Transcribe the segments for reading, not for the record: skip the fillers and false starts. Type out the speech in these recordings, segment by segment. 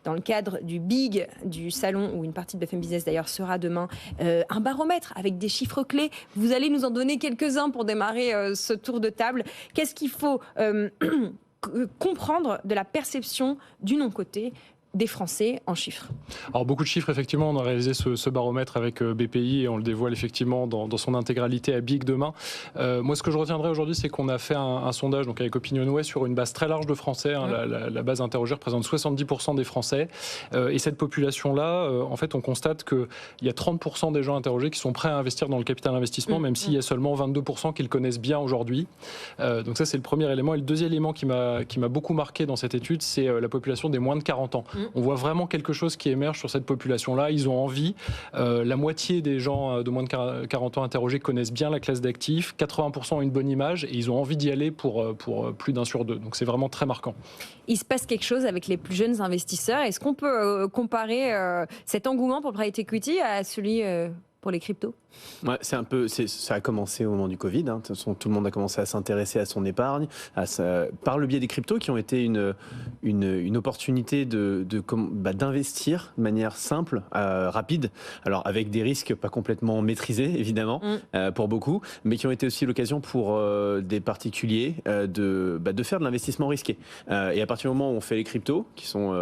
dans le cadre du Big, du salon où une partie de BFM Business d'ailleurs sera demain, un baromètre avec des chiffres clés. Vous allez nous en donner quelques-uns pour démarrer ce tour de table. Qu'est-ce qu'il faut comprendre de la perception du non-coté des Français en chiffres? Alors beaucoup de chiffres, effectivement, on a réalisé ce baromètre avec BPI et on le dévoile effectivement dans son intégralité à Big demain. Moi, ce que je retiendrai aujourd'hui, c'est qu'on a fait un sondage donc avec Opinionway sur une base très large de Français. La base interrogée représente 70% des Français. Et cette population-là, en fait, on constate qu'il y a 30% des gens interrogés qui sont prêts à investir dans le capital investissement, même s'il y a seulement 22% qui le connaissent bien aujourd'hui. Donc ça, c'est le premier élément. Et le deuxième élément qui m'a beaucoup marqué dans cette étude, c'est la population des moins de 40 ans. On voit vraiment quelque chose qui émerge sur cette population-là. Ils ont envie. La moitié des gens de moins de 40 ans interrogés connaissent bien la classe d'actifs. 80% ont une bonne image et ils ont envie d'y aller pour plus d'un sur deux. Donc c'est vraiment très marquant. Il se passe quelque chose avec les plus jeunes investisseurs. Est-ce qu'on peut comparer cet engouement pour le private equity à celui pour les cryptos? Ouais, ça a commencé au moment du Covid. De toute façon, tout le monde a commencé à s'intéresser à son épargne, par le biais des cryptos qui ont été une opportunité d'investir de manière simple, rapide. Alors avec des risques pas complètement maîtrisés, évidemment, pour beaucoup, mais qui ont été aussi l'occasion pour des particuliers de faire de l'investissement risqué. Et à partir du moment où on fait les cryptos, qui sont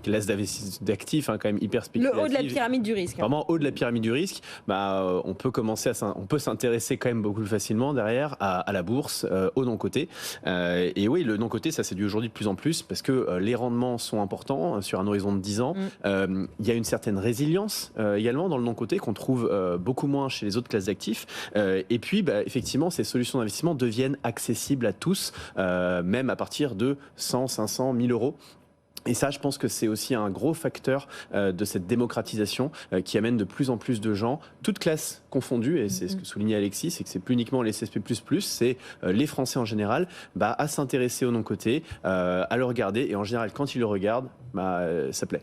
classes d'actifs quand même hyper spéculatives. Le haut de la pyramide du risque. Vraiment haut de la pyramide du risque. On peut s'intéresser quand même beaucoup plus facilement derrière à la bourse, au non-coté. Et oui, le non-coté, ça séduit aujourd'hui de plus en plus parce que les rendements sont importants sur un horizon de 10 ans. Il y a une certaine résilience également dans le non-coté qu'on trouve beaucoup moins chez les autres classes d'actifs. Et puis, effectivement, ces solutions d'investissement deviennent accessibles à tous, même à partir de 100, 500, 1000 euros. Et ça, je pense que c'est aussi un gros facteur de cette démocratisation qui amène de plus en plus de gens, toutes classes confondues, et c'est ce que soulignait Alexis, c'est que c'est plus uniquement les CSP++, c'est les Français en général, à s'intéresser au non-coté, à le regarder, et en général, quand ils le regardent, ça plaît.